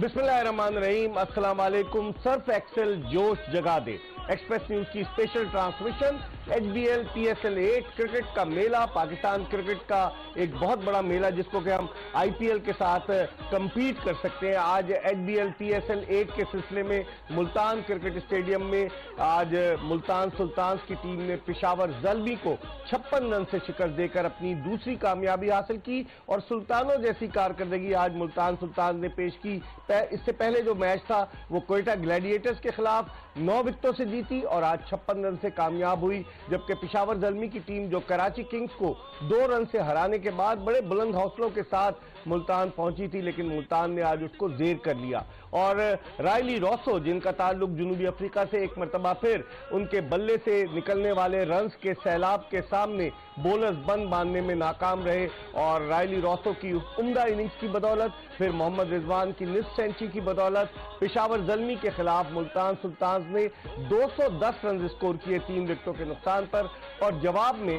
बिस्मिल्लाहिर्रहमानिर्रहीम, अस्सलाम वालेकुम। सर्फ एक्सेल जोश जगा दे एक्सप्रेस न्यूज की special transmission. HBL PSL 8 cricket का मेला, पाकिस्तान क्रिकेट का एक बहुत बड़ा मेला जिसको कि हम IPL के साथ कंपीट कर सकते हैं। आज HBL PSL 8 के सिलसिले में मुल्तान क्रिकेट स्टेडियम में आज मुल्तान सुल्तान्स की टीम ने पेशावर ज़ल्मी को 56 रन से शिकस्त देकर अपनी दूसरी कामयाबी हासिल की और सुल्तानों जैसी कारकर्दगी आज मुल्तान सुल्तान ने पेश की। इससे पहले जो मैच था वो कोयटा ग्लैडिएटर्स के खिलाफ 9 विकेटों से जीती और आज 56 रन से कामयाब हुई, जबकि पेशावर ज़ल्मी की टीम जो कराची किंग्स को 2 रन से हराने के बाद बड़े बुलंद हौसलों के साथ मुल्तान पहुंची थी, लेकिन मुल्तान ने आज उसको जेर कर लिया। और रायली रॉसो, जिनका ताल्लुक जनूबी अफ्रीका से, एक मरतबा फिर उनके बल्ले से निकलने वाले रन्स के सैलाब के सामने बोलर्स बंद बांधने में नाकाम रहे और रायली रॉसो की उम्दा इनिंग्स की बदौलत, फिर मोहम्मद रिजवान की निस्फ सेंचुरी की बदौलत पेशावर ज़ल्मी के खिलाफ मुल्तान सुल्तान्स ने 210 रन स्कोर किए 3 विकेटों के नुकसान पर। और जवाब में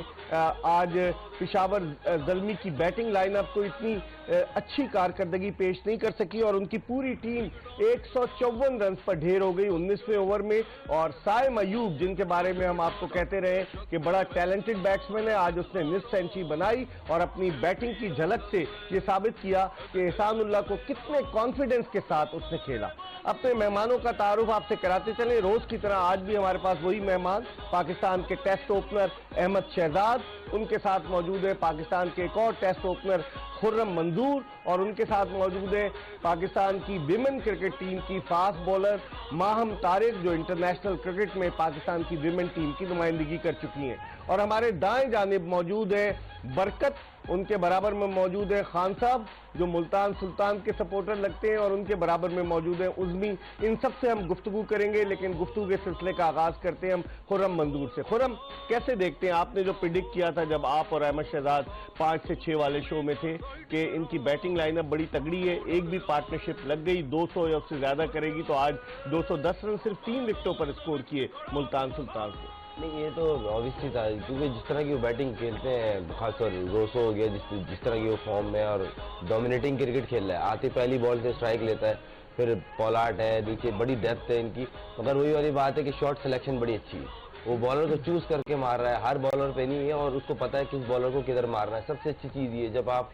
आज पेशावर ज़ल्मी की बैटिंग लाइनअप को इतनी अच्छी कारकर्दगी पेश नहीं कर सकी और उनकी पूरी टीम 154 रन पर ढेर हो गई 19वें ओवर में। और साइम अयूब, जिनके बारे में हम आपको कहते रहे कि बड़ा टैलेंटेड बैट्समैन है, आज उसने निस्फ सेंचुरी बनाई और अपनी बैटिंग की झलक से ये साबित किया कि एहसानुल्लाह को कितने कॉन्फिडेंस के साथ उसने खेला। अपने मेहमानों का तारुफ आपसे कराते चले। रोज की तरह आज भी हमारे पास वही मेहमान, पाकिस्तान के टेस्ट ओपनर अहमद शहजाद, उनके साथ मौजूद है पाकिस्तान के एक और टेस्ट ओपनर खुर्रम मंजूर और उनके साथ मौजूद है पाकिस्तान की विमेन क्रिकेट टीम की फास्ट बॉलर माहम तारिक, जो इंटरनेशनल क्रिकेट में पाकिस्तान की विमेन टीम की नुमाइंदगी कर चुकी हैं। और हमारे दाएं जानिब मौजूद है बरकत, उनके बराबर में मौजूद है खान साहब जो मुल्तान सुल्तान के सपोर्टर लगते हैं और उनके बराबर में मौजूद है उज़मी। इन सब से हम गुफ्तगू करेंगे, लेकिन गुफ्तगू के सिलसिले का आगाज करते हैं हम खुर्रम मंजूर से। खुर्रम, कैसे देखते हैं, आपने जो प्रिडिक्ट किया था जब आप और अहमद शहजाद 5 से 6 वाले शो में थे कि इनकी बैटिंग लाइनअप बड़ी तगड़ी है, एक भी पार्टनरशिप लग गई 200 या उससे ज्यादा करेगी, तो आज 210 रन सिर्फ 3 विकेटों पर स्कोर किए मुल्तान सुल्तान से? नहीं, ये तो ऑब्वियसली था, क्योंकि जिस तरह की वो बैटिंग खेलते हैं, खासतौर रोसो हो गया, जिस तरह की वो फॉर्म में और डोमिनेटिंग क्रिकेट खेल रहा है, आती पहली बॉल से स्ट्राइक लेता है, फिर पॉलार्ड है, नीचे बड़ी डेप्थ है इनकी। मगर वही वाली बात है कि शॉट सिलेक्शन बड़ी अच्छी है, वो बॉलर को चूज करके मार रहा है, हर बॉलर पे नहीं है और उसको पता है किस बॉलर को किधर मारना है। सबसे अच्छी चीज़ ये, जब आप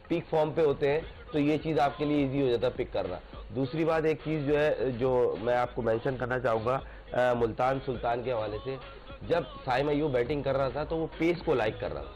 पीक फॉर्म पे होते हैं तो ये चीज़ आपके लिए ईजी हो जाता है पिक करना। दूसरी बात, एक चीज़ जो है जो मैं आपको मेंशन करना चाहूँगा मुल्तान सुल्तान के हवाले से, जब साइम अयूब बैटिंग कर रहा था तो वो पेस को लाइक कर रहा था,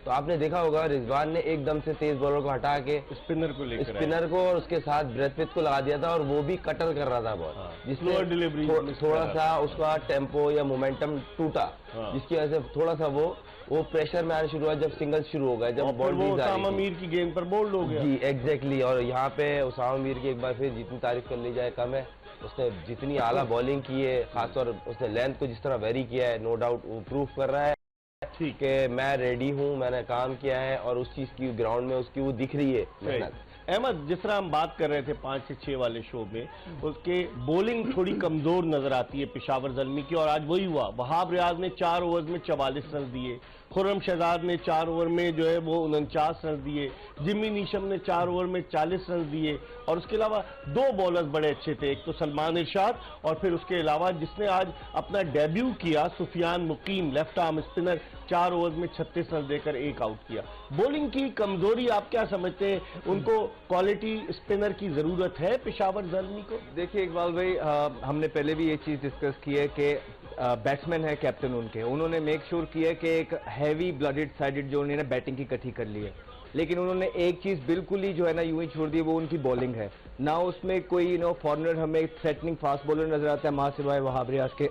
तो आपने देखा होगा रिजवान ने एकदम से तेज बॉलर को हटा के स्पिनर को और उसके साथ ब्रेथपिट को लगा दिया था और वो भी कटर कर रहा था बॉल, जिसमें थोड़ा सा उसका टेम्पो या मोमेंटम टूटा, जिसकी वजह से थोड़ा सा वो प्रेशर में आना शुरू हुआ जब सिंगल शुरू हो गया, जब बॉल उसामा मीर की गेंद पर बोल्ड हो गया। जी एग्जैक्टली। और यहाँ पे उसामा मीर की एक बार फिर जितनी तारीफ कर ली जाए कम है, उसने जितनी आला बॉलिंग की है, खासतौर उसने लेंथ को जिस तरह वेरी किया है, नो डाउट वो प्रूव कर रहा है ठीक है मैं रेडी हूँ, मैंने काम किया है और उस चीज की ग्राउंड में उसकी वो दिख रही है मेहनत। अहमद, जिस तरह हम बात कर रहे थे 5 से 6 वाले शो में, उसके बॉलिंग थोड़ी कमजोर नजर आती है पेशावर ज़ल्मी की, और आज वही हुआ। वहाब रियाज ने 4 ओवर में 44 रन दिए, खुर्रम शहजाद ने 4 ओवर में जो है वो 49 रन दिए, जिम्मी नीशम ने 4 ओवर में 40 रन दिए, और उसके अलावा 2 बॉलर्स बड़े अच्छे थे, एक तो सलमान इरशाद और फिर उसके अलावा जिसने आज अपना डेब्यू किया सुफियान मुकीम, लेफ्ट आर्म स्पिनर, 4 ओवर में 36 रन देकर 1 आउट किया। बॉलिंग की कमजोरी आप क्या समझते हैं, उनको क्वालिटी स्पिनर की जरूरत है पेशावर ज़ल्मी को? देखिए इकबाल भाई, हमने पहले भी ये चीज डिस्कस की है कि बैट्समैन है कैप्टन उन्होंने मेक श्योर किया है कि एक हैवी ब्लडेड साइडेड जो उन्होंने बैटिंग की इकट्ठी कर ली है, लेकिन उन्होंने एक चीज बिल्कुल ही जो है ना यूं ही छोड़ दी, वो उनकी बॉलिंग है ना। उसमें कोई फॉरनर हमें थ्रेटनिंग फास्ट बॉलर नजर आता है मां सिवाय वहाब रियाज के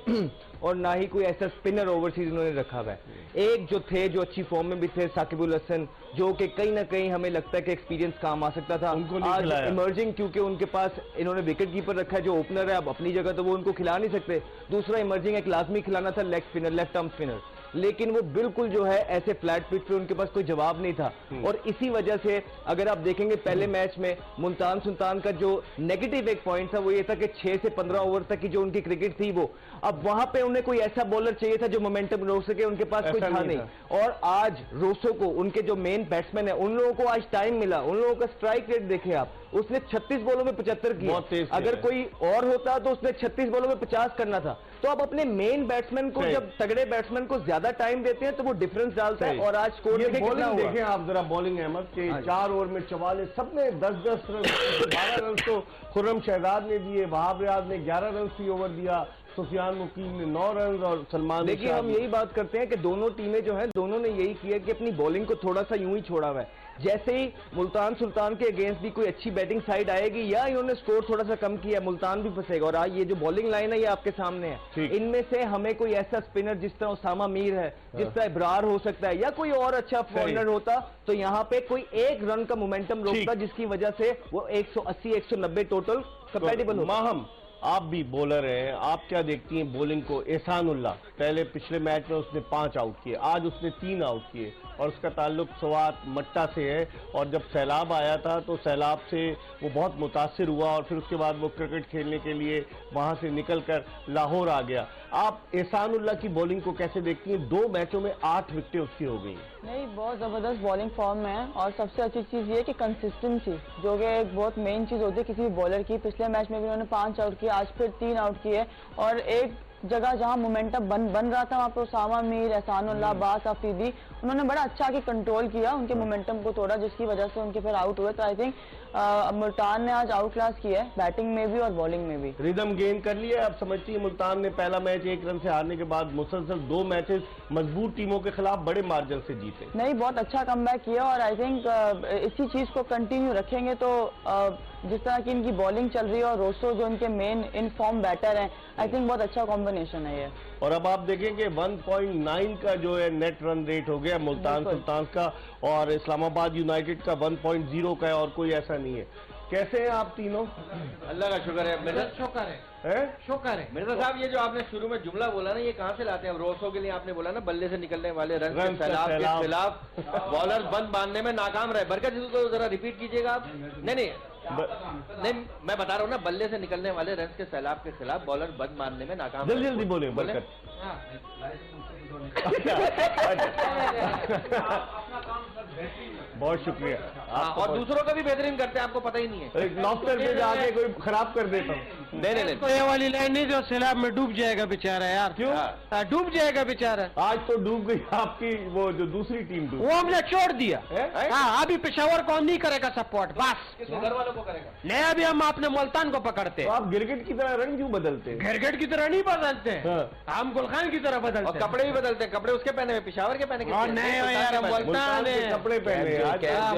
और ना ही कोई ऐसा स्पिनर ओवरसीज उन्होंने रखा हुआ है। एक जो थे जो अच्छी फॉर्म में भी थे साकिबुल हसन, जो कि कहीं ना कहीं हमें लगता है कि एक्सपीरियंस काम आ सकता था, आज इमर्जिंग, क्योंकि उनके पास इन्होंने विकेट कीपर रखा है जो ओपनर है, अब अपनी जगह तो वो उनको खिला नहीं सकते। दूसरा इमर्जिंग एक लाजमी खिलाना था leg spinner, left arm spinner, लेकिन वो बिल्कुल जो है ऐसे फ्लैट पिच पे उनके पास कोई जवाब नहीं था। और इसी वजह से अगर आप देखेंगे पहले मैच में मुल्तान सुल्तान का जो नेगेटिव एक पॉइंट था वो ये था कि 6 से 15 ओवर तक की जो उनकी क्रिकेट थी वो, अब वहां पे उन्हें कोई ऐसा बॉलर चाहिए था जो मोमेंटम रोक सके, उनके पास कोई था नहीं। और आज रोसो को, उनके जो मेन बैट्समैन है, उन लोगों को आज टाइम मिला। उन लोगों का स्ट्राइक रेट देखे आप, उसने 36 बॉलों में 75 किया। अगर कोई और होता तो उसने 36 बॉलों में 50 करना था। तो आप अपने मेन बैट्समैन को, जब तगड़े बैट्समैन को ज्यादा टाइम देते हैं तो वो डिफरेंस डालता है। और आज स्कोर देखें आप जरा बॉलिंग अहमद के 4 ओवर में 44, सबने 10-10 रन, 12 रन तो खुर्रम शहजाद ने दिए, वहाब रियाज ने 11 रन ही ओवर दिया, सुफियान मुकीम ने 9 रन और सलमान। देखिए हम यही बात करते हैं कि दोनों टीमें जो हैं, दोनों ने यही किया कि अपनी बॉलिंग को थोड़ा सा यूं ही छोड़ा हुआ है। जैसे ही मुल्तान सुल्तान के अगेंस्ट भी कोई अच्छी बैटिंग साइड आएगी या इन्होंने स्कोर थोड़ा सा कम किया, मुल्तान भी फंसेगा। और आज ये जो बॉलिंग लाइन है ये आपके सामने है, इनमें से हमें कोई ऐसा स्पिनर जिस तरह उसामा मीर है, जिस तरह इब्रार हो सकता है, या कोई और अच्छा फॉरनर होता तो यहाँ पे कोई एक रन का मोमेंटम रोकता, जिसकी वजह से वो 180-190 टोटल कंपैटिबल होता। माहम, आप भी बॉलर हैं, आप क्या देखती हैं बॉलिंग को? एहसानुल्लाह पहले पिछले मैच में उसने 5 आउट किए, आज उसने 3 आउट किए और उसका ताल्लुक सवात मट्टा से है। और जब सैलाब आया था तो सैलाब से वो बहुत मुतासिर हुआ और फिर उसके बाद वो क्रिकेट खेलने के लिए वहां से निकलकर लाहौर आ गया। आप एहसानुल्लाह की बॉलिंग को कैसे देखती हैं? 2 मैचों में 8 विकेटें उसकी हो गई। नहीं, बहुत जबरदस्त बॉलिंग फॉर्म में है और सबसे अच्छी चीज ये है कि कंसिस्टेंसी, जो कि एक बहुत मेन चीज होती है किसी भी बॉलर की। पिछले मैच में भी उन्होंने 5 आउट किए, आज फिर 3 आउट किए और एक जगह जहां मोमेंटम बन रहा था वहां पर उसामा मीर, एहसानुल्लाह, बास अफरीदी, उन्होंने बड़ा अच्छा आके कंट्रोल किया, उनके मोमेंटम को तोड़ा, जिसकी वजह से उनके फिर आउट हुए। तो आई थिंक मुल्तान ने आज आउट क्लास किया है, बैटिंग में भी और बॉलिंग में भी। रिदम गेन कर लिया। आप समझती है मुल्तान ने पहला मैच 1 रन से हारने के बाद मुसलसल 2 मैचेस मजबूत टीमों के खिलाफ बड़े मार्जिन से जीते? नहीं, बहुत अच्छा कमबैक किया और आई थिंक इसी चीज को कंटिन्यू रखेंगे तो जिस तरह की इनकी बॉलिंग चल रही है और रोसो जो इनके मेन इन फॉर्म बैटर हैं, आई थिंक बहुत अच्छा कॉम्बिनेशन है ये। और अब आप देखेंगे 1.9 का जो है नेट रन रेट हो गया मुल्तान सुल्तान का और इस्लामाबाद यूनाइटेड का 1.0 का है और कोई ऐसा नहीं है। कैसे हैं आप तीनों? अल्लाह का शुक्र है। मिर्जा शुक्र है, शुक्र है। मिर्जा साहब, ये जो आपने शुरू में जुमला बोला ना, ये कहाँ से लाते हैं? रोसो के लिए आपने बोला ना, बल्ले से निकलने वाले रन के सैलाब के खिलाफ बॉलर बंद बांधने में नाकाम रहे। बरकत जी को जरा रिपीट कीजिएगा आप। नहीं, मैं बता रहा हूँ ना, बल्ले से निकलने वाले रन के सैलाब के खिलाफ बॉलर बंद मारने में नाकाम। जल्दी बोले बरकत। बहुत शुक्रिया। और दूसरों का भी बेहतरीन करते हैं, आपको पता ही नहीं है। एक नॉफ्टर पे जाके कोई खराब कर देता हूँ। नहीं, ये वाली लाइन नहीं जो सैलाब में डूब जाएगा बेचारा यार। क्यों डूब जाएगा बेचारा? आज तो डूब गई आपकी वो जो दूसरी टीम डूब, वो हमने छोड़ दिया। हाँ, अभी पेशावर को हम नहीं करेगा सपोर्ट, बस घर वालों को करेगा। नहीं, अभी हम अपने मुल्तान को पकड़ते। तो आप गिरगिट की तरह रंग क्यों बदलते हैं? गिरगिट की तरह नहीं बदलते, हम गुलखान की तरह बदलते। और कपड़े भी बदलते हैं, कपड़े उसके पहने हुए पेशावर के पहने। नहीं यार, मुल्तान के कपड़े पहने,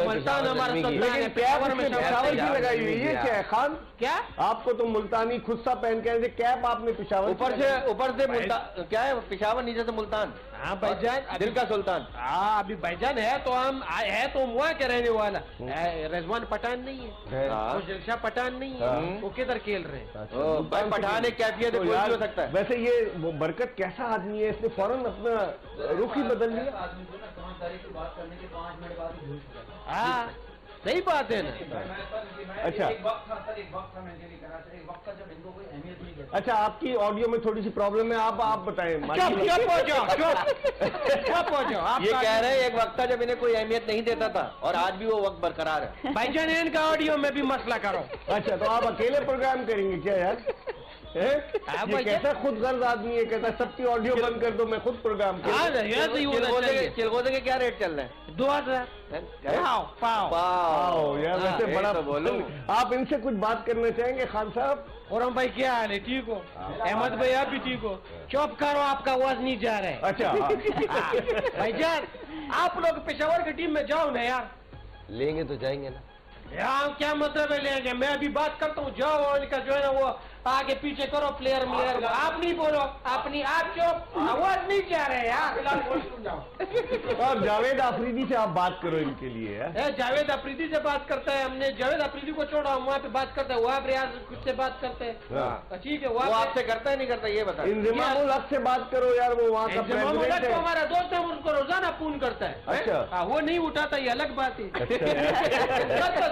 मुल्तान हमारा पेशावर की लगाई हुई, ये क्या है खान? क्या आपको तो मुल्तानी खुस्सा पहन के कैप आपने पेशावर ऊपर से मुल्तान क्या है? पेशावर, नीचे से मुल्तान। हाँ भाईजान, दिल का सुल्तान। हाँ, अभी भाईजान है तो हम है तो वहाँ के रहने वाला। रिजवान पठान नहीं है, वो दिलशाह पठान नहीं है, वो किधर खेल रहे हैं? पठान एक कैफियत कोई हो सकता है। वैसे ये वो बरकत कैसा आदमी है, इसने फौरन अपना रुख ही बदल लिया। हाँ, सही बात है ना। अच्छा, अच्छा, आपकी ऑडियो में थोड़ी सी प्रॉब्लम है, आप बताएं। ये कह रहे हैं एक वक्त था जब इन्हें कोई अहमियत नहीं देता था और आज भी वो वक्त बरकरार है। भाईजान, इनका ऑडियो में भी मसला करो। अच्छा, तो आप अकेले प्रोग्राम करेंगे क्या यार? ये कैसा खुद गर्ज आदमी है, कहता सबकी ऑडियो बंद कर दो, मैं खुद प्रोग्राम चिलगोजे के क्या रेट चल रहे हैं? 2000 पाओ यार। वैसे बड़ा बोलो। आप इनसे कुछ बात करना चाहेंगे खान साहब? और हम भाई क्या हाल है? ठीक हो? अहमद भाई आप भी ठीक हो? चुप करो, आपका आवाज नहीं जा रहा है। अच्छा भाईजान, आप लोग पेशावर की टीम में जाओ ना यार। लेंगे तो जाएंगे ना। यहाँ क्या मतलब है लेंगे? मैं अभी बात करता हूँ, जाओ और इनका जो है ना वो आगे पीछे करो प्लेयर आप नहीं बोलो, अपनी आप चुप, आवाज नहीं जा रहे यार। और जावेद अफरीदी से आप बात करो इनके लिए है? जावेद अफरीदी से बात करता है, हमने जावेद अफरीदी को छोड़ा, हम वहाँ पे बात करते हैं, वहाँ पे यार कुछ से बात करते हैं। ठीक है, वो आपसे करता है नहीं करता ये बता। इंजमाम उल हक से बात करो यार, वो वहाँ का प्रेसिडेंट है। हमारा दोस्त है, उनको रोजाना फोन करता है। अच्छा, वो नहीं उठाता, ये अलग बात है।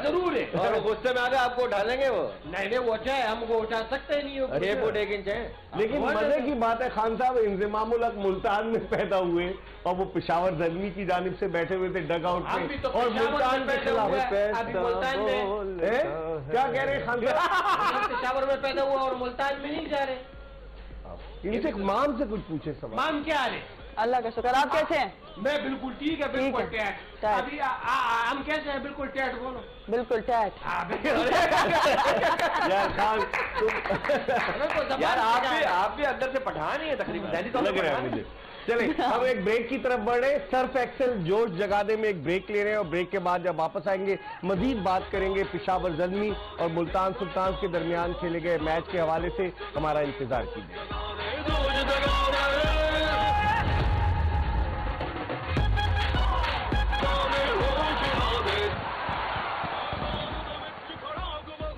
जरूर है, और गुस्से में आगे आपको उठालेंगे वो। नहीं वो चाहे हमको उठा सकते नहीं हो, 6 फुट 1 इंच है। लेकिन मजे की बात है खान साहब, इंजमाम उल हक मुल्तान में पैदा हुए और वो पेशावर जलमी की जानिब से बैठे हुए थे डग आउट में, तो और मुल्तान के खिलाफ क्या कह रहे हैं खान साहब? पेशावर में पैदा हुआ और मुल्तान में नहीं जा रहे। इनसे माम से कुछ पूछे सवाल। माम क्या है? अल्लाह का शुक्र, आप कैसे हैं? मैं बिल्कुल ठीक है, बिल्कुल टैट। अभी हम कैसे हैं? बिल्कुल टैट बोलो। बिल्कुल टैट। यार खान यार आप भी अंदर से पठान ही है तकरीबन, लग रहा है मुझे। चले हम एक ब्रेक की तरफ बढ़े। सर्फ एक्सेल जोश जगादे में एक ब्रेक ले रहे हैं, और ब्रेक के बाद जब वापस आएंगे मजीद बात करेंगे पेशावर जलमी और मुल्तान सुल्तान के दरमियान खेले गए मैच के हवाले से। हमारा इंतजार कीजिए।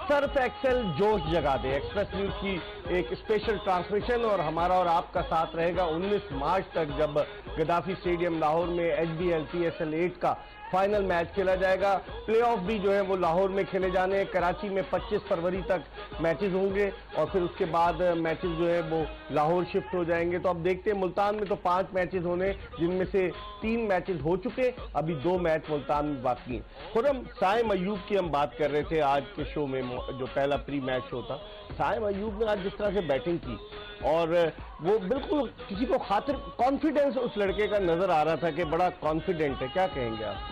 सर्फ एक्सेल जोश जगा दे एक्सप्रेस न्यूज की एक स्पेशल ट्रांसमिशन, और हमारा और आपका साथ रहेगा 19 मार्च तक, जब गद्दाफी स्टेडियम लाहौर में HBL PSL 8 का फाइनल मैच खेला जाएगा। प्लेऑफ भी जो है वो लाहौर में खेले जाने हैं। कराची में 25 फरवरी तक मैचेस होंगे, और फिर उसके बाद मैचेस जो है वो लाहौर शिफ्ट हो जाएंगे। तो अब देखते हैं, मुल्तान में तो 5 मैचेस होने, जिनमें से 3 मैचेस हो चुके, अभी 2 मैच मुल्तान में बाकी हैं। खुरम साइम अयूब की हम बात कर रहे थे आज के शो में, जो पहला प्री मैच शो था। साइम अयूब ने आज जिस तरह से बैटिंग की, और वो बिल्कुल किसी को खातिर कॉन्फिडेंस उस लड़के का नजर आ रहा था कि बड़ा कॉन्फिडेंट है। क्या कहेंगे आप?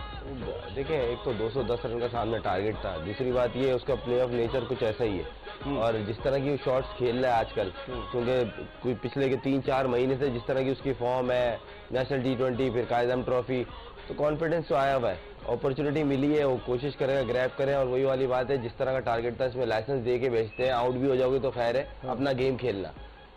देखें, एक तो 210 रन का सामने टारगेट था, दूसरी बात ये उसका प्ले ऑफ नेचर कुछ ऐसा ही है, और जिस तरह की वो शॉट्स खेल रहा है आजकल, क्योंकि कोई पिछले के 3-4 महीने से जिस तरह की उसकी फॉर्म है, नेशनल T20 फिर कायदम ट्रॉफी, तो कॉन्फिडेंस तो आया हुआ है। अपॉर्चुनिटी मिली है, वो कोशिश करेगा ग्रैब करें, और वही वाली बात है, जिस तरह का टारगेट था इसमें लाइसेंस दे के भेजते हैं, आउट भी हो जाओगे तो खैर है, अपना गेम खेलना।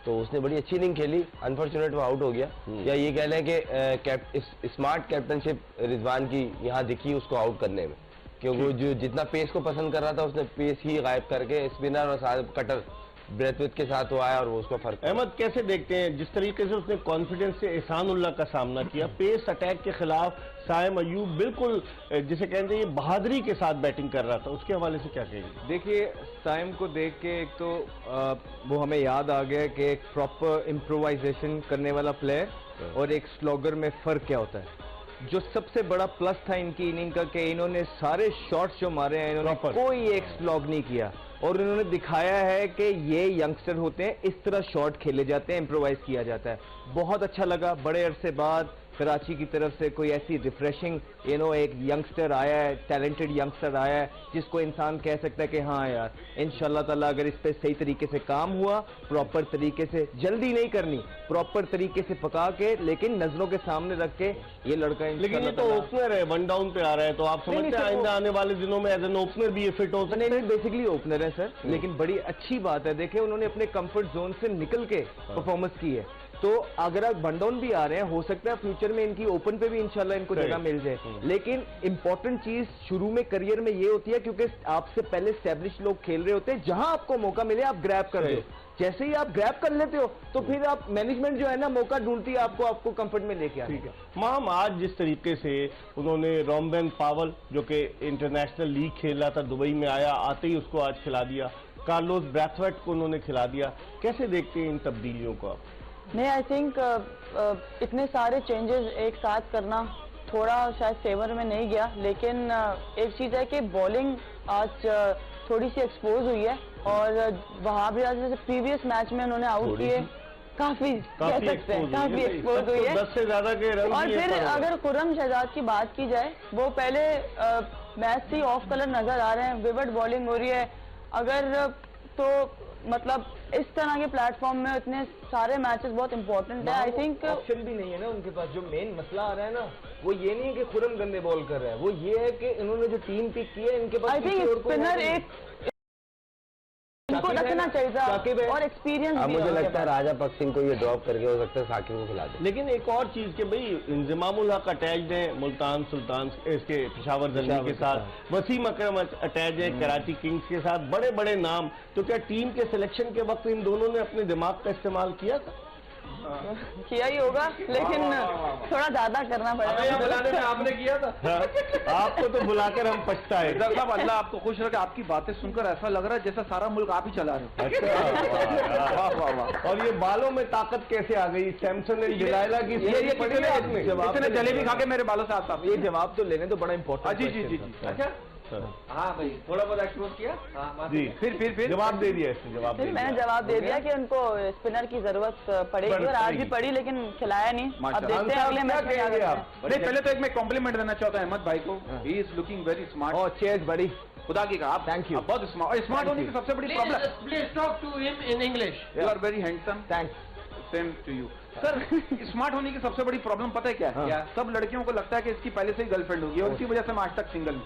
तो उसने बड़ी अच्छी इनिंग खेली, अनफॉर्चुनेट वो आउट हो गया, या ये कह लें कि स्मार्ट कैप्टनशिप रिजवान की यहाँ दिखी उसको आउट करने में, क्योंकि वो जो जितना पेस को पसंद कर रहा था उसने पेस ही गायब करके स्पिनर और साथ कटर ब्रेथविथ के साथ वो आया, और वो उसका फर्क। अहमद, कैसे देखते हैं जिस तरीके से उसने कॉन्फिडेंस से एहसानुल्लाह का सामना किया, पेस अटैक के खिलाफ साइम अयूब बिल्कुल जिसे कहते हैं बहादुरी के साथ बैटिंग कर रहा था, उसके हवाले से क्या कहेंगे? देखिए, साइम को देख के एक तो वो हमें याद आ गया कि एक प्रॉपर इम्प्रोवाइजेशन करने वाला प्लेयर और एक स्लॉगर में फ़र्क क्या होता है। जो सबसे बड़ा प्लस था इनकी इनिंग का कि इन्होंने सारे शॉट्स जो मारे हैं, इन्होंने कोई एक स्लॉग नहीं किया, और इन्होंने दिखाया है कि ये यंगस्टर होते हैं, इस तरह शॉट खेले जाते हैं, इम्प्रोवाइज किया जाता है। बहुत अच्छा लगा, बड़े अरसे बाद कराची की तरफ से कोई ऐसी रिफ्रेशिंग एक यंगस्टर आया है, टैलेंटेड यंगस्टर आया है, जिसको इंसान कह सकता है कि हाँ यार, इंशाल्लाह ताला अगर इस पे सही तरीके से काम हुआ, प्रॉपर तरीके से, जल्दी नहीं करनी, प्रॉपर तरीके से पका के, लेकिन नजरों के सामने रख के ये लड़का। लेकिन ये तो ओपनर है, 1 डाउन पे आ रहा है, तो आप समझते हैं आइंदा आने वाले दिनों में एज एन ओपनर भी ये फिट हो सकता है? नहीं, बेसिकली ओपनर है सर, लेकिन बड़ी अच्छी बात है, देखिए उन्होंने अपने कंफर्ट जोन से निकल के परफॉर्मेंस की है। तो अगर आप वन डाउन भी आ रहे हैं, हो सकता है फ्यूचर में इनकी ओपन पे भी इंशाल्लाह इनको जगह मिल जाए। लेकिन इंपॉर्टेंट चीज शुरू में करियर में ये होती है, क्योंकि आपसे पहले एस्टेब्लिश लोग खेल रहे होते हैं, जहां आपको मौका मिले आप ग्रैब कर दो। जैसे ही आप ग्रैब कर लेते हो तो फिर आप मैनेजमेंट जो है ना मौका ढूंढती है आपको कंफर्ट में लेके आती है। ठीक है माम, आज जिस तरीके से उन्होंने रॉम्बेन पावल जो कि इंटरनेशनल लीग खेल रहा था, दुबई में आया, आते ही उसको आज खिला दिया, कार्लोस ब्रैथवेट को उन्होंने खिला दिया, कैसे देखते हैं इन तब्दीलियों को आप? नहीं, आई थिंक इतने सारे चेंजेस एक साथ करना थोड़ा शायद फेवर में नहीं गया, लेकिन एक चीज़ है कि बॉलिंग आज थोड़ी सी एक्सपोज हुई है, और वहाँ भी आज जैसे प्रीवियस मैच में उन्होंने आउट किए, काफी कह सकते हैं काफी एक्सपोज हुई है, 10 से ज्यादा के रन। और फिर अगर खुर्रम शहजाद की बात की जाए, वो पहले मैच से ऑफ कलर नजर आ रहे हैं, विविड बॉलिंग हो रही है, अगर तो मतलब इस तरह के प्लेटफॉर्म में इतने सारे मैचेस बहुत इंपॉर्टेंट है। आई थिंक ऑप्शन भी नहीं है ना उनके पास। जो मेन मसला आ रहा है ना, वो ये नहीं है कि खुरम गंदे बॉल कर रहा है, वो ये है कि इन्होंने जो टीम पिक की है, इनके पास आई थिंक स्पिनर एक इनको रखना चाहिए था और एक्सपीरियंस अब भी मुझे है लगता है राजा पक सिंह को ये ड्रॉप करके हो सकता है साकिब को खिला दे। लेकिन एक और चीज के भाई इंजमामुल हक अटैच्ड है मुल्तान सुल्तान इसके पेशावर जल्दी के साथ, वसीम अकरम अटैच है कराची किंग्स के साथ, बड़े बड़े नाम। तो क्या टीम के सिलेक्शन के वक्त इन दोनों ने अपने दिमाग का इस्तेमाल किया था? किया ही होगा, लेकिन थोड़ा ज्यादा करना पड़ेगा। बुलाने में आपने किया था। आपको तो बुलाकर हम पछताए। साहब अल्लाह आपको खुश रखे। आपकी बातें सुनकर ऐसा लग रहा है जैसा सारा मुल्क आप ही चला रहे हो। अच्छा, वाह वाह। और ये बालों में ताकत कैसे आ गई? सैमसन ने डिलाइला की इतने जलेबी खा के मेरे बालों से आता। ये जवाब तो लेने तो बड़ा इंपॉर्टेंट। जी जी जी जी। अच्छा हाँ भाई, थोड़ा बहुत एक्सपोज किया। हाँ जी, फिर जवाब दे दिया इसने, जवाब फिर मैंने जवाब दे दिया कि उनको स्पिनर की जरूरत पड़ेगी और आज भी पड़ी, लेकिन खिलाया नहीं। अब देखते हैं अगले मैच में क्या करते हैं। नहीं, पहले तो एक मैं कॉम्प्लीमेंट देना चाहता हूँ अहमद भाई को। He is looking very smart. और चेज बड़ी खुदा की कहा आप, थैंक यू। बहुत स्मार्ट। स्मार्ट होने की सबसे बड़ी problem, please talk to him in English. You are very handsome. Thanks. Same to you sir. Smart होने की सबसे बड़ी प्रॉब्लम पता है क्या है? क्या? सब लड़कियों को लगता है कि इसकी पहले से ही गर्लफ्रेंड होगी और उसी वजह से मैं आज तक सिंगल हूँ।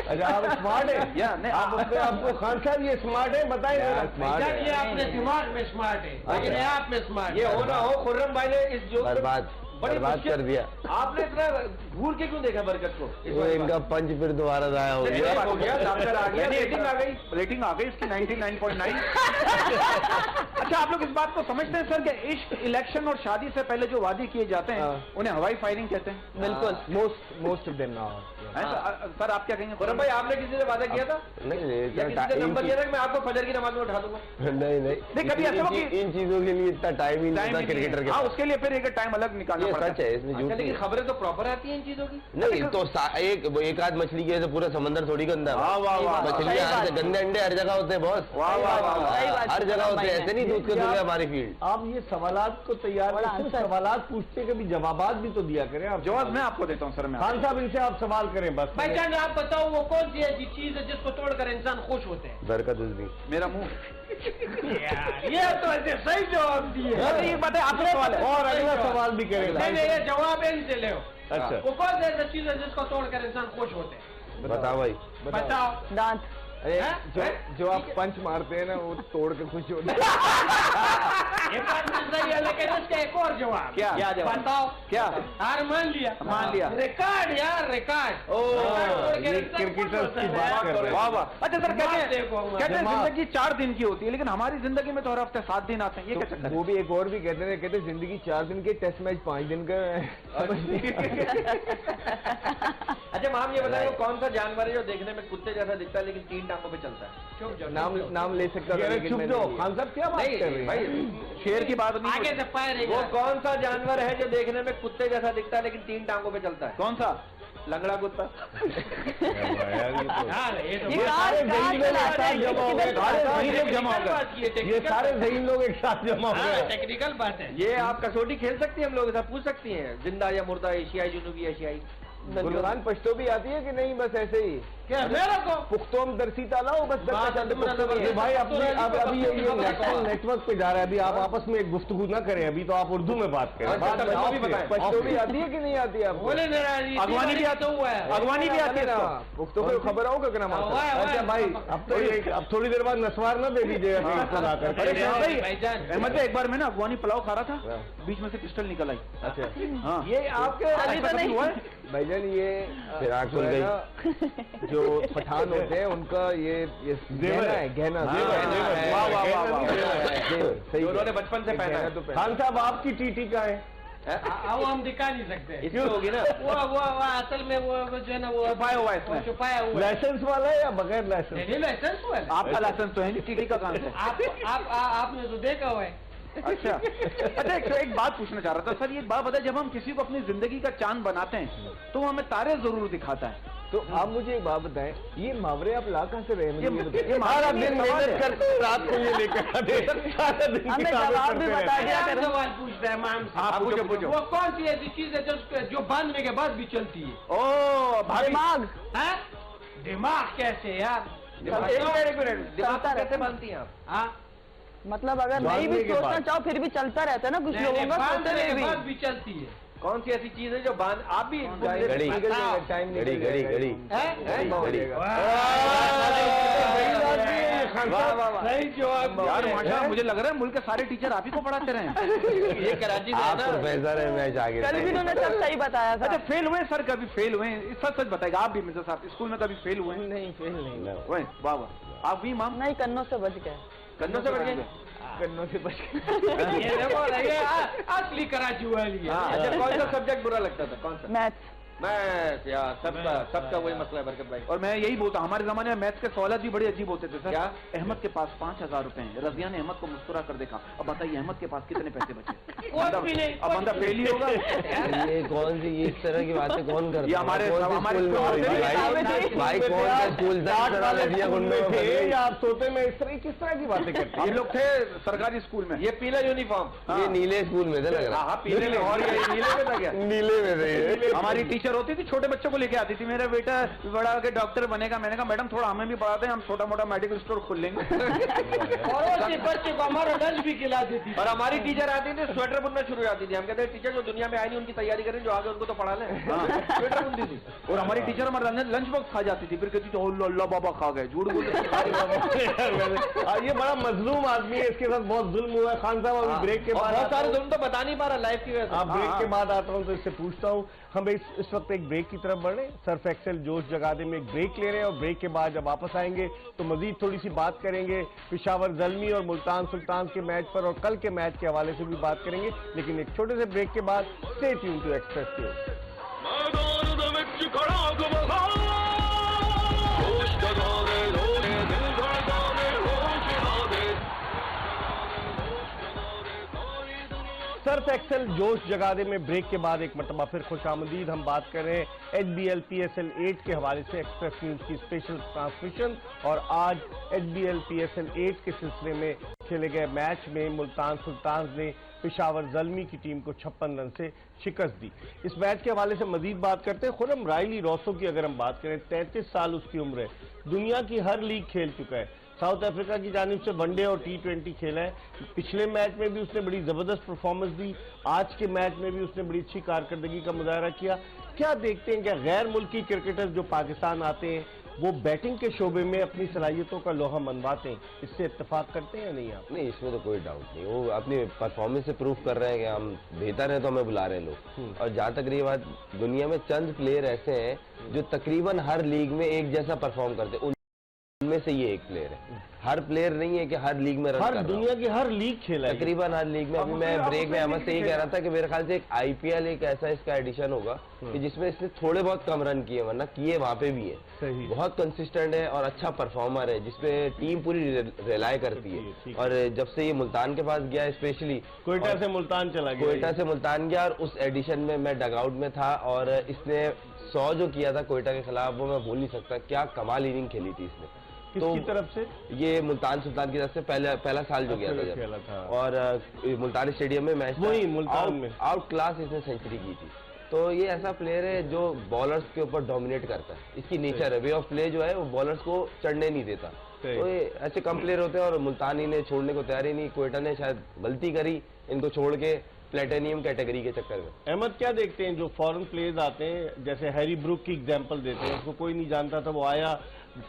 अच्छा, आप स्मार्ट है? या नहीं, आप अपने आपको खान साहब ये स्मार्ट है बताएं। ये अपने दिमाग में स्मार्ट है, लेकिन आप में स्मार्ट। ये हो ना हो, खुर्रम भाई ने इस जोक बर्बाद कर दिया। आपने इतना घूर के क्यों देखा बरकत को? वो इनका पंच फिर दोबारा दाया हो गया। हो गया, डॉक्टर आ गया, रेटिंग आ गई। रेटिंग आ गई इसकी 99.9। अच्छा, आप लोग इस बात को समझते हैं सर कि इश्क, इलेक्शन और शादी से पहले जो वादे किए जाते हैं उन्हें हवाई फायरिंग कहते हैं। बिल्कुल, most of them now. Sir आप क्या कहेंगे? खुर्रम भाई, आपने किसी से वादा किया था नहीं या किसी से नंबर लिया था कि मैं आपको फजर की नमाज में उठा दूंगा? नहीं कभी ऐसा हो कि इन चीजों के लिए इतना टाइम ही नहीं होता क्रिकेटर के हाँ, पास। उसके लिए फिर एक टाइम अलग निकालना ये पड़ता सच है, इसमें झूठ अच्छा, नहीं लेकिन है। खबरें तो प्रॉपर आती हैं इन चीजों की। नहीं तो एक आध मछली की वजह से पूरा समंदर थोड़ी गंदा है। वाह, वाह, वाह। मछली हर गंदे अंडे हर जगह होते हैं बॉस। वाह, वाह, वाह, वाह। सही बात हर है, जगह होते हैं, भाई ऐसे नहीं दूध का दूध है हमारी फील्ड। आप ये सवालात को तैयार बड़ा रखें, आंसर। सवालात पूछते कभी जवाबात भी तो दिया करें आप। जवाब मैं आपको देता हूँ सर। मैं खान साहब इनसे आप सवाल करें बस। भाईजान, आप बताओ वो कौन सी ऐसी चीज है जिसको तोड़कर इंसान खुश होते हैं? बरकत उस दिन मेरा मुंह। ये तो ऐसे सही जवाब दिए। अरे ये बात है, आपसे सवाल है। और अगला सवाल भी करें। नहीं नहीं, ये जवाब इनसे ले। अच्छा, वो कौन सी ऐसी चीज है जिसको तोड़कर इंसान खुश होते हैं? बताओ भाई। बताओ। दांत। अरे हैं? जो आप पंच मारते हैं ना, वो तोड़ के खुश होते हैं। ये बात तो सही है, लेकिन इसका एक और जवाब। क्या जवाब? बताओ। क्या? हार मान लिया। मान लिया। रिकॉर्ड यार, रिकॉर्ड। ये क्रिकेटर्स की बात कर रहे हैं। वाह वाह। अच्छा सर, कहते हैं जमात। जिंदगी 4 दिन की होती है, लेकिन हमारी जिंदगी में तो हर हफ्ते 7 दिन आते हैं। ये क्या चक्कर है? वो भी एक और भी कहते हैं जिंदगी 4 दिन के, टेस्ट मैच 5 दिन का है। अच्छा माम, ये बताइए वो कौन सा जानवर है जो देखने में कुत्ते जैसा दिखता है लेकिन 3 टांगों पे चलता है? चुप जाओ, नाम ले सकता था, अरे लेकिन चुप मैं जाओ, नहीं खान साहब क्या बात कर रहे नहीं हैं? भाई, शेर की बात नहीं। आगे से पाए वो कौन सा जानवर है जो देखने में कुत्ते जैसा दिखता है लेकिन 3 टांगों पे चलता है? कौन सा? लंगड़ा कुत्ता। ये सारे जहीन लोग एक साथ जमा हो गए। ये सारे जहीन लोग एक साथ जमा हो गए। टेक्निकल बात है। ये आप कसौटी खेल सकती हैं, हम लोग ऐसा पूछ सकती हैं, जिंदा या मुर्दा, एशियाई, जुनूबी एशियाई। गुलगान पश्तो भी आती है कि नहीं? बस ऐसे ही क्या मेरा को पुख्तोम दरसी ताला हो, बस ये भाई अपने अब अभी ये नेशनल नेटवर्क पे जा रहा है। अभी आप आपस में एक गुफ्तगू ना करें, अभी तो आप उर्दू में बात करें। पश्तो भी आती है कि नहीं आती है आपको? बोले अगवानी भी तो हुआ है। अगवानी भी आती है ना। पुख्तों को खबर आओ क्या नाम? अच्छा भाई, अब थोड़ी देर बाद नस्वार ना दे दीजिएगा लाकर। अहमद भाई, एक बार मैं ना अफगानी पुलाव खा रहा था, बीच में से पिस्टल निकल आई। अच्छा, हाँ, ये आपके अभी तो नहीं हुआ है? भाईजान ये फिराक खुल जो है गई। ना, जो पठान होते हैं उनका ये जेवर गहना है, गहना। वाह, वाह, वाह, वाह। सही उन्होंने बचपन से पहना है। खान साहब आपकी टीटी का है? वो हम दिखा नहीं सकते। इसमें होगी ना। वो असल में वो जो है ना, वो छुपाया हुआ है इसमें। छुपाया हुआ है। लाइसेंस वाला है या बगैर लाइसेंस? नहीं, लाइसेंस हुआ है। आपका लाइसेंस तो है नहीं, टीटी का काम है। आपने तो देखा हुआ है। अच्छा अच्छा, एक बात पूछना चाह रहा था सर। ये एक बात बताए, जब हम किसी को अपनी जिंदगी का चांद बनाते हैं तो वो हमें तारे जरूर दिखाता है। तो आप मुझे एक बात बताएं, ये मावरे आप ला कहाँ से रहे हैं? मुझे ये बताएं। ये सारा मामला दिन नहीं, सवाल मेहनत है। करते हैं, रात को ये लेकर आते हैं। सारा दिन हमें किताबें जवाब भी पढ़ते बता रहते हैं। दिया आप करें। सवाल पूछता है माम से। हाँ, पूछो, पूछो। वो कौन सी ऐसी चीज है जो बांधने के बाद भी चलती है? ओ भाई, दिमाग। हैं? दिमाग कैसे यार? दिमाग कैसे बांधती हैं आप? हाँ मतलब अगर नहीं भी सोचना चाहो फिर भी चलता रहता है ना कुछ लोगों का, सोचते हुए भी चलती है। कौन सी ऐसी चीज है जो बांध आप भी घड़ी घड़ी घड़ी घड़ी सही जवाब यार माशाल्लाह, मुझे लग रहा है मुल्क के सारे टीचर आप ही को पढ़ाते रहे। ये कराची से आप है ना। प्रोफेसर है, मैच आगे कल भी उन्होंने सब सही बताया था। अच्छा फेल हुए सर, कभी फेल हुए? सच सच बताएगा आप भी मिर्जा साहब, स्कूल में कभी फेल हुए? नहीं, फेल नहीं हुए? वाह वाह। आप भी माम? नहीं, कन्नों से बच गए। कन्नों से बढ़ गए? कन्नों से बच गए। असली कराची हुआ है। अच्छा कौन सा सब्जेक्ट बुरा लगता था, कौन सा? मैथ्स। मैथ यार, सबका वही मसला है बरकत भाई। और मैं यही बोलता, हमारे जमाने में मैथ्स के सवाल भी बड़े अजीब होते थे सर। क्या? अहमद के पास 5,000 रुपए हैं, रजिया ने अहमद को मुस्कुरा कर देखा, अब बताइए अहमद के पास कितने पैसे बचे? अब बंदा फेल ही होगा। ये कौन सी इस तरह की बातें कौन करता है? ये हमारे भाई कौन सा स्कूल थे या आप सोते में इस तरह किस तरह की बातें करते हैं? ये लोग थे सरकारी स्कूल में। ये पीला यूनिफॉर्म, ये नीले स्कूल में थे लग रहा हाँ पीले में, और ये नीले में था क्या? नीले में थे। हमारी टीचर होती थी, छोटे बच्चों को लेके आती थी, मेरा बेटा बड़ा के डॉक्टर बनेगा। मैंने कहा मैडम थोड़ा हमें भी पढ़ाते हैं, हम छोटा मोटा मेडिकल स्टोर खोल लेंगे। बच्चे को हमारा लंच भी खिला देती। और हमारी टीचर आती थी, स्वेटर बुनना शुरू हो जाती थी। हम कहते हैं टीचर जो दुनिया में आई नहीं उनकी तैयारी करें, जो आगे उनको तो पढ़ा लें। स्वेटर बुनती थी। और हमारी टीचर हमारा लंच बॉक्स खा जाती थी, फिर कहती थी अल्लाह बाबा खा गए, झूठ बोलते। ये बड़ा मजलूम आदमी है, इसके साथ बहुत जुल्म हुआ है। खान साहब अभी ब्रेक के बाद, बहुत सारे जुल्म तो बता नहीं पा रहा लाइफ की वजह से। आप ब्रेक के बाद आता हूँ तो इससे पूछता हूँ, हम इस वक्त एक ब्रेक की तरफ बढ़ रहे हैं। सर्फ एक्सेल जोश जगादे में एक ब्रेक ले रहे हैं और ब्रेक के बाद जब वापस आएंगे तो मजीद थोड़ी सी बात करेंगे पेशावर ज़ल्मी और मुल्तान सुल्तान के मैच पर, और कल के मैच के हवाले से भी बात करेंगे, लेकिन एक छोटे से ब्रेक के बाद। Stay tune to Express News. Surf Excel जोश जगादे में ब्रेक के बाद एक मरतबा फिर खुशामदीद। हम बात कर रहे हैं HBL PSL 8 के हवाले से एक्सप्रेस न्यूज़ की स्पेशल ट्रांसमिशन, और आज HBL PSL 8 के सिलसिले में खेले गए मैच में मुल्तान सुल्तान ने पेशावर ज़ल्मी की टीम को 56 रन से शिकस्त दी। इस मैच के हवाले से मजीद बात करते हैं। खुरम रायली रोसो की अगर हम बात करें, 33 साल उसकी उम्र है, दुनिया की हर लीग खेल चुका है। साउथ अफ्रीका की जानिब से वनडे और T20 खेला है। पिछले मैच में भी उसने बड़ी जबरदस्त परफॉर्मेंस दी, आज के मैच में भी उसने बड़ी अच्छी कारकर्दगी का मुजाहरा किया। क्या देखते हैं, क्या गैर मुल्की क्रिकेटर जो पाकिस्तान आते हैं वो बैटिंग के शोबे में अपनी सलाहियतों का लोहा मनवाते हैं, इससे इत्तेफाक करते हैं या नहीं आप? नहीं, इसमें तो कोई डाउट नहीं, वो अपनी परफॉर्मेंस से प्रूफ कर रहे हैं कि हम बेहतर हैं तो हमें बुला रहे हैं लोग। और जहाँ तक रही बात, दुनिया में चंद प्लेयर ऐसे हैं जो तकरीबन हर लीग में एक जैसा परफॉर्म करते हैं, उनमें से ये एक प्लेयर है। हर प्लेयर नहीं है कि हर लीग में रन कर रहा है। दुनिया की हर लीग खेला है, तकरीबन हर लीग में। अभी मैं ब्रेक में अहमद से ये कह रहा था कि मेरे ख्याल से एक IPL एक ऐसा इसका एडिशन होगा कि जिसमें इसने थोड़े बहुत कम रन किए, वरना किए वहां पे भी है। सही। बहुत कंसिस्टेंट है और अच्छा परफॉर्मर है, जिसपे टीम पूरी रिलाय करती है। और जब से ये मुल्तान के पास गया, स्पेशली कोयटा से मुल्तान चला गया, कोयटा से मुल्तान गया, और उस एडिशन में मैं डगआउट में था और इसने 100 जो किया था कोयटा के खिलाफ, वो मैं भूल नहीं सकता। क्या कमाल इनिंग खेली थी इसने। किसकी तरफ से? ये मुल्तान सुल्तान की तरफ से पहला साल जो गया था जब, और मुल्तान स्टेडियम में मैच, वही मुल्तान में आउट क्लास इसने सेंचुरी की थी। तो ये ऐसा प्लेयर है जो बॉलर्स के ऊपर डोमिनेट करता है, इसकी नेचर है, वे ऑफ प्ले जो है वो बॉलर्स को चढ़ने नहीं देता। तो ये ऐसे कम प्लेयर होते हैं और मुल्तान इन्हें छोड़ने को तैयार ही नहीं। कोयटा ने शायद गलती करी इनको छोड़ के प्लेटिनियम कैटेगरी के चक्कर में। अहमद, क्या देखते हैं जो फॉरेन प्लेयर्स आते हैं, जैसे हैरी ब्रूक की एग्जांपल देते हैं, उसको कोई नहीं जानता था, वो आया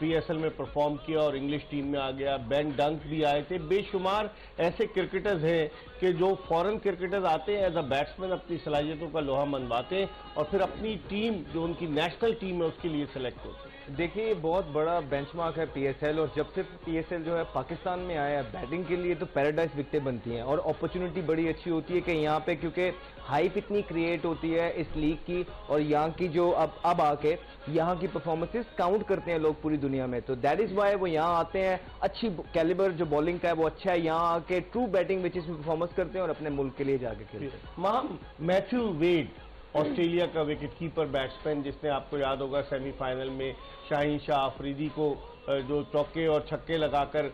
PSL में परफॉर्म किया और इंग्लिश टीम में आ गया। बेन डंक भी आए थे। बेशुमार ऐसे क्रिकेटर्स हैं कि जो फॉरेन क्रिकेटर्स आते हैं एज अ बैट्समैन अपनी सलाहियतों का लोहा मनवाते हैं और फिर अपनी टीम जो उनकी नेशनल टीम है उसके लिए सेलेक्ट होते हैं। देखिए, ये बहुत बड़ा बेंचमार्क है PSL, और जब से PSL जो है पाकिस्तान में आया है बैटिंग के लिए, तो पैराडाइज विकेटें बनती हैं और अपॉर्चुनिटी बड़ी अच्छी होती है कि यहाँ पे, क्योंकि हाइप इतनी क्रिएट होती है इस लीग की, और यहाँ की जो अब आके यहाँ की परफॉर्मेंसेस काउंट करते हैं लोग पूरी दुनिया में। तो दैट इज वाई वो यहाँ आते हैं। अच्छी कैलिबर जो बॉलिंग का है वो अच्छा है, यहाँ आके ट्रू बैटिंग विचेस में परफॉर्मेंस करते हैं और अपने मुल्क के लिए जाके खेलते हैं। माम, मैथ्यू वेड ऑस्ट्रेलिया का विकेटकीपर बैट्समैन, जिसने आपको याद होगा सेमीफाइनल में शाहीन शाह अफरीदी को जो चौके और छक्के लगाकर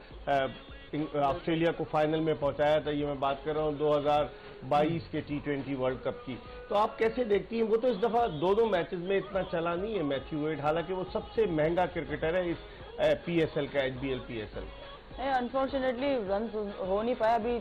ऑस्ट्रेलिया को फाइनल में पहुंचाया था, ये मैं बात कर रहा हूँ 2022 के T20 वर्ल्ड कप की। तो आप कैसे देखती हैं? वो तो इस दफा दो मैचेस में इतना चला नहीं है मैथ्यू वेड, हालांकि वो सबसे महंगा क्रिकेटर है इस PSL का, HBL PSL? अनफॉर्चुनेटली रन हो नहीं पाया, अभी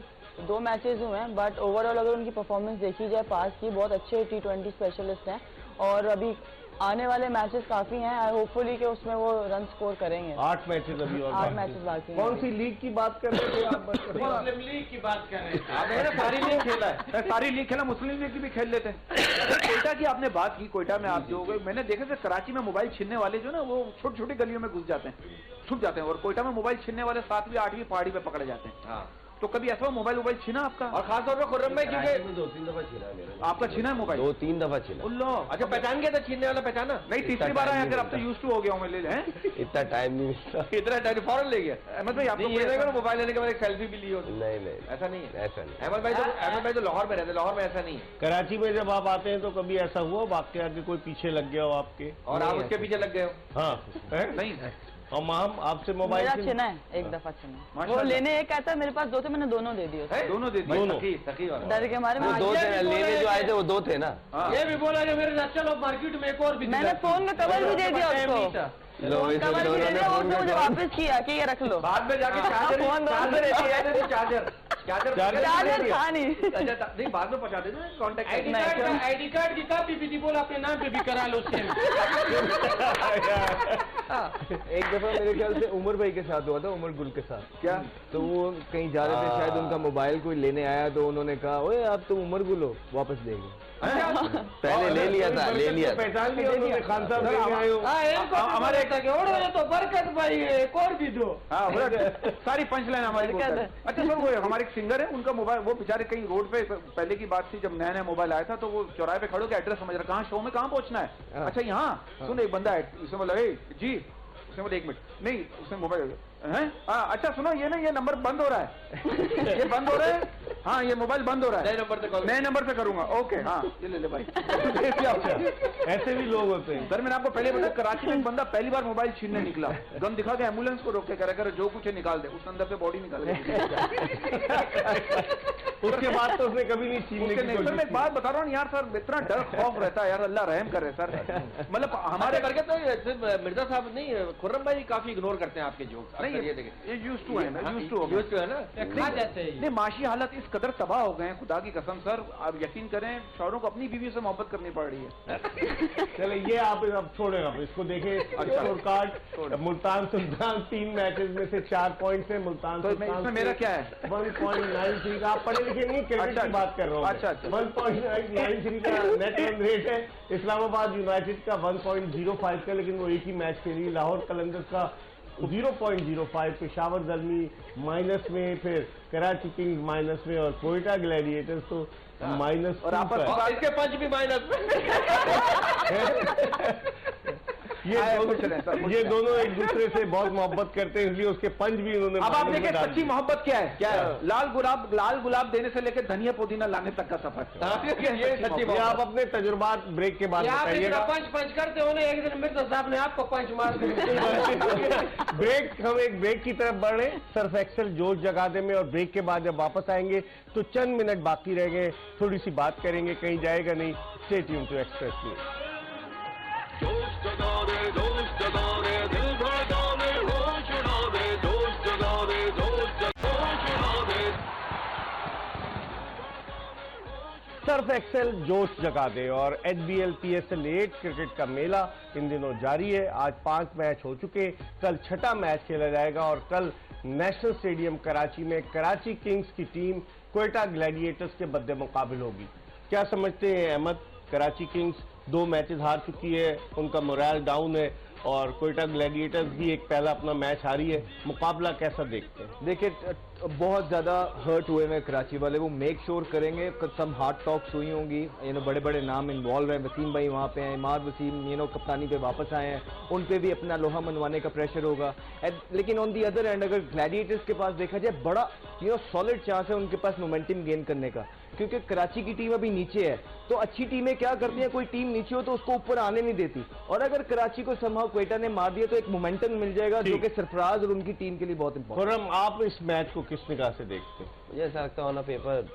2 मैचेस हुए हैं, बट ओवरऑल अगर उनकी परफॉर्मेंस देखी जाए पास की, बहुत अच्छे T20 स्पेशलिस्ट हैं और अभी आने वाले मैचेस काफी हैं, आई होपफुली कि उसमें वो रन स्कोर करेंगे। 8 मैचेस अभी और 8 मैचेस बाकी हैं। कौन सी लीग की बात कर रहे थे आप? मुस्लिम लीग की बात कर रहे थे। आप है ना, सारी लीग खेला है, सारी लीग खेला, मुस्लिम लीग की भी खेल लेते हैं। कोयटा की आपने बात की, कोयटा में आप जो मैंने देखा था, कराची में मोबाइल छीनने वाले जो ना वो छोटी छोटी गलियों में घुस जाते हैं, छुप जाते हैं, और कोयटा में मोबाइल छीनने वाले 7वीं 8वीं पहाड़ी पे पकड़े जाते हैं। हाँ, तो कभी ऐसा मोबाइल छीना आपका? और खासतौर पर खुर्रम भाई, क्योंकि 2-3 दफा छीना है मेरा। आपका छीना है मोबाइल? 2-3 दफा छीना। अल्लाह, अच्छा पहचान गया था छीनने वाला, पहचाना? नहीं, तीसरी बार आया, अगर अब तो यूज टू हो गया हूँ मैं, ले ले हैं? इतना टाइम नहीं मिलता। इतना टाइम फौरन ले गया। अहमद भाई आपको ये देखो मोबाइल लेने के बाद एक सेल्फी भी ली हो, नहीं, ऐसा नहीं है? ऐसा नहीं। अहमद भाई तो लाहौर में रहते, लाहौर में ऐसा नहीं है। कराची में जब आप आते हैं तो कभी ऐसा हुआ वाकया कि कोई पीछे लग गया हो आपके? और आप उसके पीछे लग गए हो? हाँ, नहीं। और माम आपसे मोबाइल मेरा छिना है, एक दफा छिना। वो माशाल्लाह। लेने एक कहता है, मेरे पास 2 थे, मैंने दोनों दे दिए उसको। दोनों दे भाई, दिए। सखी वाला। डर के मारे वो 2 थे, लेने जो आए थे वो 2 थे ना। हाँ। ये भी बोला कि मेरे साथ चलो मार्केट में एक और भी मैंने फोन का कवर भी दे दिया उसको, लो, फोन इसे कवर भी दे दिया, उसने मुझे वापस किया कि ये रख लो। बाद में जाके चार्जर फोन चार्जर चार्जर था नहीं। अच्छा नहीं, बाद में पहुंचा देना कॉन्टेक्ट। आईडी कार्ड की कॉपी भी थी, बोला अपने नाम पे भी करा लो उसके। एक दफा मेरे ख्याल से उमर भाई के साथ हुआ था, उमर गुल के साथ। क्या? तो वो कहीं जा रहे थे, शायद उनका मोबाइल कोई लेने आया, तो उन्होंने कहा, ओए आप तो उमर गुल हो, वापस दे गए। पहले ले लिया था। पहचान लिया उन्होंने, खान साहब लेके आए हो। हमारे तो बरकत भाई एक और भी दो। हाँ, सारी पंच लाइन हमारी बोलता है। अच्छा सर, वो हमारे एक सिंगर है, उनका मोबाइल, वो बेचारे कहीं रोड पे, पहले की बात थी जब नया नया मोबाइल आया था, तो वो चौराहे पे खड़ो के एड्रेस समझ रहा, कहाँ शो में कहाँ पहुंचना है? अच्छा यहाँ सुन, एक बंदा है, उसने बोला जी, उसने बोला 1 मिनट, नहीं उसने मोबाइल है, अच्छा सुनो, ये ना ये नंबर बंद हो रहा है, ये बंद हो रहा है, हाँ ये मोबाइल बंद हो रहा है, नए नंबर पे करूंगा, ओके हाँ ये ले ले भाई। ऐसे भी लोग होते हैं। सर मैंने आपको पहले बताया, कराची में एक बंदा पहली बार मोबाइल छीनने निकला, गन दिखा के एम्बुलेंस को रोक के कह रहा जो कुछ है निकाल दे, उस अंदर से बॉडी निकाल दे। उसके बाद तो उसने कभी नहीं छीनने की सर मैं कोशिश एक बात बता रहा हूँ यार, सर इतना डर खौफ रहता है यार, अल्लाह रहम करे सर। मतलब हमारे करके तो मिर्जा साहब नहीं, खुर्रम भाई काफी इग्नोर करते हैं आपके जोक। नहीं ये यूज टू है ना, यूज टू है ना, खा जाते हैं। नहीं, माशी हालत इस कदर तबाह हो गए हैं, खुदा की कसम सर, आप यकीन करें, शौहरों को अपनी बीवी से मोहब्बत करनी पड़ रही है। चले ये आप अब छोड़े, आप इसको देखें score card. Multan Sultan 3 matches में से 4 पॉइंट है। मुल्तान तो इसमें मेरा क्या है? 1.93 का, आप पढ़े लिखे नहीं, क्रिकेट की बात कर रहा हूँ। अच्छा 1.93 का नेट रन रेट है। इस्लामाबाद यूनाइटेड का 1.05 का, लेकिन वो एक ही मैच खेली। लाहौर कलंदर्स का 0.05, पेशावर दलमी माइनस में, फिर कराची किंग्स माइनस में, और कोयटा ग्लैडिएटर्स तो माइनस। और आपस इसके पंच भी माइनस में। ये दोनों एक दूसरे से बहुत मोहब्बत करते हैं, इसलिए उसके पंच भी उन्होंने। अब आप देखिए सच्ची मोहब्बत क्या है? क्या है? लाल गुलाब देने से लेकर धनिया पुदीना लाने तक का सफर। ये सच्ची ये आप अपने तजुर्बात ब्रेक के बाद बताइएगा। पंच करते हो ना, एक दिन मिर्जा साहब ने आपको पंच मार दिया। ब्रेक, हम एक ब्रेक की तरफ बढ़ रहे हैं, सर्फ एक्सेल जोश जगा दे में, और ब्रेक के बाद जब वापस आएंगे तो चंद मिनट बाकी रह गए, थोड़ी सी बात करेंगे, कहीं जाएगा नहीं। Stay tune to Express News. Surf Excel जोश जगा दे और HBL PSL 8 क्रिकेट का मेला इन दिनों जारी है। आज 5 मैच हो चुके, कल 6वां मैच खेला जाएगा और कल नेशनल स्टेडियम कराची में कराची किंग्स की टीम कोयटा ग्लैडिएटर्स के बद्दे मुकाबिल होगी। क्या समझते हैं अहमद? कराची किंग्स 2 मैचेस हार चुकी है, उनका मोरल डाउन है, और कोयटा ग्लैडिएटर्स भी एक पहला अपना मैच हारी है। मुकाबला कैसा देखते हैं? देखिए बहुत ज़्यादा हर्ट हुए हैं कराची वाले, वो मेक श्योर करेंगे, सब हार्ड टॉक्स हुई होंगी, बड़े बड़े नाम इन्वॉल्व हैं, वसीम भाई वहाँ पे हैं, इमाद वसीम कप्तानी पे वापस आए हैं, उन पे भी अपना लोहा मनवाने का प्रेशर होगा। लेकिन ऑन दी अदर एंड अगर ग्लैडिएटर्स के पास देखा जाए, बड़ा सॉलिड चांस है उनके पास मोमेंटम गेन करने का, क्योंकि कराची की टीम अभी नीचे है। तो अच्छी टीमें क्या करती हैं, कोई टीम नीचे हो तो उसको ऊपर आने नहीं देती, और अगर कराची को समहाउ क्वेटा ने मार दिया तो एक मोमेंटम मिल जाएगा, जो कि सरफराज और उनकी टीम के लिए बहुत इंपॉर्टेंट। खुर्रम, आप इस मैच को किस निगाह से देखते हैं? मुझे ऐसा लगता है ऑन पेपर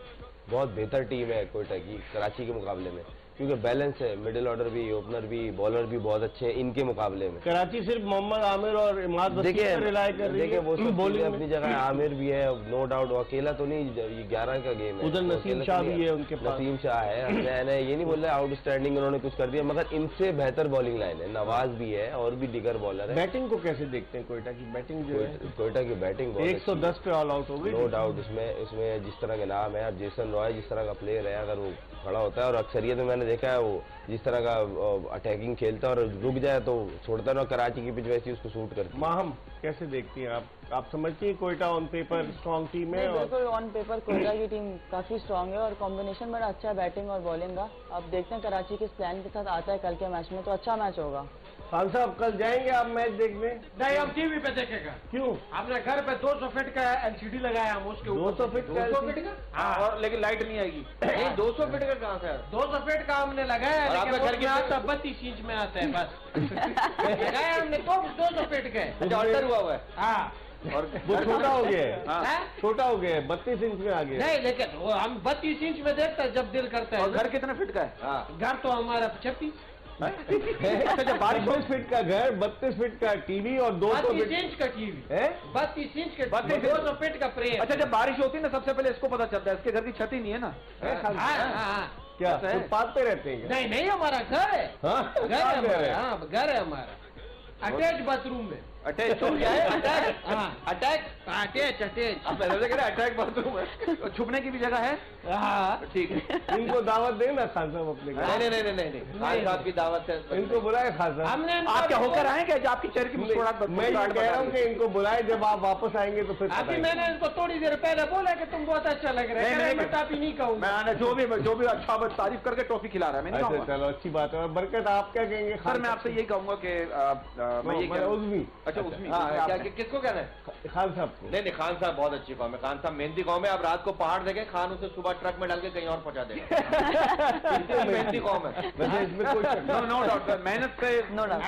बहुत बेहतर टीम है कोयटा की कराची के मुकाबले में, क्योंकि बैलेंस है, मिडिल ऑर्डर भी, ओपनर भी, बॉलर भी बहुत अच्छे हैं इनके मुकाबले में। कराची सिर्फ मोहम्मद आमिर और इमाद वसीम पर रिलाय कर रही है। देखिए वो सब बॉलिंग अपनी जगह, आमिर भी है नो डाउट, अकेला तो नहीं, ये 11 का गेम है। उधर नसीम शाह भी है उनके पास। नसीम शाह है, मैं ये नहीं बोल रहा आउटस्टैंडिंग उन्होंने कुछ कर दिया, मगर इनसे बेहतर बॉलिंग लाइन है। नवाज भी है और भी दिगर बॉलर है। बैटिंग को कैसे देखते हैं कोयटा की बैटिंग जो है? कोयटा की बैटिंग 110 पे ऑल आउट हो गई। नो डाउट, इसमें जिस तरह के नाम है, जेसन रॉय जिस तरह का प्लेयर है, अगर वो खड़ा होता है, और अक्सरियत में मैंने देखा है वो जिस तरह का अटैकिंग खेलता है और रुक जाए तो छोड़ता है ना, कराची की पिच वैसी उसको सूट करती है। माहम कैसे देखती हैं आप समझती हैं Quetta on paper strong team है? बिल्कुल ऑन पेपर कोयटा की टीम काफी स्ट्रांग है और कॉम्बिनेशन बड़ा अच्छा है बैटिंग और बॉलिंग का। अब देखते हैं कराची किस प्लान के साथ आता है कल के मैच में, तो अच्छा मैच होगा। खान साहब कल जाएंगे आप मैच देखने? नहीं, हम टीवी पे देखेगा। क्यों? आपने घर पे 200 फीट का एलसीडी लगाया, हम उसके ऊपर 200 फीट का 200 फीट का? हाँ, और लेकिन लाइट नहीं आएगी। नहीं, 200 फीट का कहाँ से है? 200 फीट का हमने लगाया, और आपके घर लेकिन आता 32 इंच में आता है बस। लगाया हमने तो 200 फीट का ऑल्टर हुआ है। हाँ, और वो छोटा हो गया है, हैं? छोटा हो गया है, 32 इंच में आ गया है। नहीं, लेकिन वो हम 32 इंच में देखते हैं जब दिल करता और है। घर कितने फीट का है? हाँ, घर तो हमारा 36 अच्छा, जब बारिश 32 फीट का घर, 32 फीट का टीवी और 200 32 फीट इंच का टीवी, है। 32 इंच का 32 200 फीट का फ्रेम। अच्छा, जब बारिश होती है ना सबसे पहले इसको पता चलता है, इसके घर की छत ही नहीं है ना। हाँ, क्या ऐसा है? फुटपाथ पे रहते हैं क्या? नहीं नहीं, हमारा घर है। हाँ, घर है फुटपाथ पे हमारा, रहे। हाँ घर है हमारा, अटैच बाथरूम में। अटैच छुप गया है? अटैच, हाँ अटैच अटैच। आप पहले से कह रहे अटैक बाथरूम है, तो छुपने की भी जगह है। हाँ ठीक है। इनको दावत देना खान साहब अपने घर। नहीं, खान साहब की दावत है। इनको बुलाए खान साहब। हमने आप क्या होकर आए क्या? आपकी चेहरे की मुस्कुराहट मैं ये कह रहा हूँ कि इनको बुलाए, जब आप वापस आएंगे तो फिर अभी मैंने इनको थोड़ी देर पहले बोला कि तुम बहुत अच्छा लग रहा है, मैं तापी नहीं कहूँगा। मैं जो भी अच्छा तारीफ करके टॉफी खिला रहा है, मैं नहीं अच्छा कहूँगा। चलो अच्छी बात है। और बरकत आप क्या कहेंगे? सर मैं आपसे यही कहूंगा कि मैं ये कह उज़मी। अच्छा उसमें हाँ, किसको कहना है? खान साहब को। नहीं, खान साहब बहुत अच्छी कॉम है। खान साहब मेहनती कॉम है। आप रात को पहाड़ देखें, खान उसे सुबह ट्रक में डाल के कहीं और पहुंचा देगा। मेहनती कॉम है। वैसे इसमें कोई शक नहीं। नो डाउट मेहनत से नो डाउट।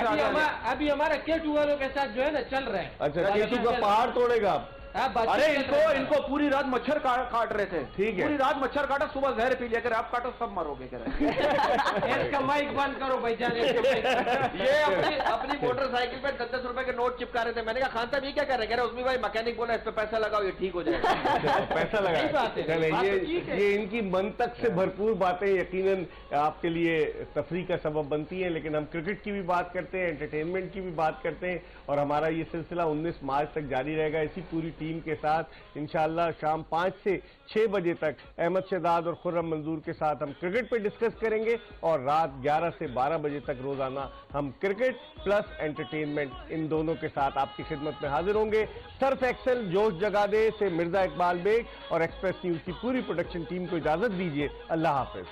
अभी हमारा केटू वालों के साथ जो है ना चल रहा है। अच्छा, केतु का पहाड़ तोड़ेगा आप? अरे इनको पूरी रात मच्छर काट रहे थे। ठीक है। पूरी रात मच्छर काटा, सुबह जहर पी लिया। अगर आप काटो सब मरोगे। कह रहे इसका माइक बंद करो भाई जाने। ये अपनी मोटरसाइकिल पे 10-10 रुपए के नोट चिपका रहे थे। मैंने कहा खान साहब ये क्या कर रहे हैं? कह रहे उसमें भाई मैकेनिक बोला इस पे पैसा लगाओ, ये ठीक हो जाएगा। पैसा सही लगा। बात है। चले बात तो ठीक है। ये इनकी मंतक से भरपूर बातें यकीनन आपके लिए तफरी का सबब बनती हैं, लेकिन हम क्रिकेट की भी बात करते हैं, एंटरटेनमेंट की भी बात करते हैं, और हमारा ये सिलसिला 19 मार्च तक जारी रहेगा इसी पूरी टीम के साथ। इंशाअल्लाह शाम 5 से 6 बजे तक अहमद शहजाद और खुर्रम मंजूर के साथ हम क्रिकेट पे डिस्कस करेंगे, और रात 11 से 12 बजे तक रोजाना हम क्रिकेट प्लस एंटरटेनमेंट इन दोनों के साथ आपकी खिदमत में हाजिर होंगे। सर्फ एक्सेल जोश जगा दे से मिर्जा इकबाल बेग और एक्सप्रेस न्यूज की पूरी प्रोडक्शन टीम को इजाजत दीजिए। अल्लाह हाफिज।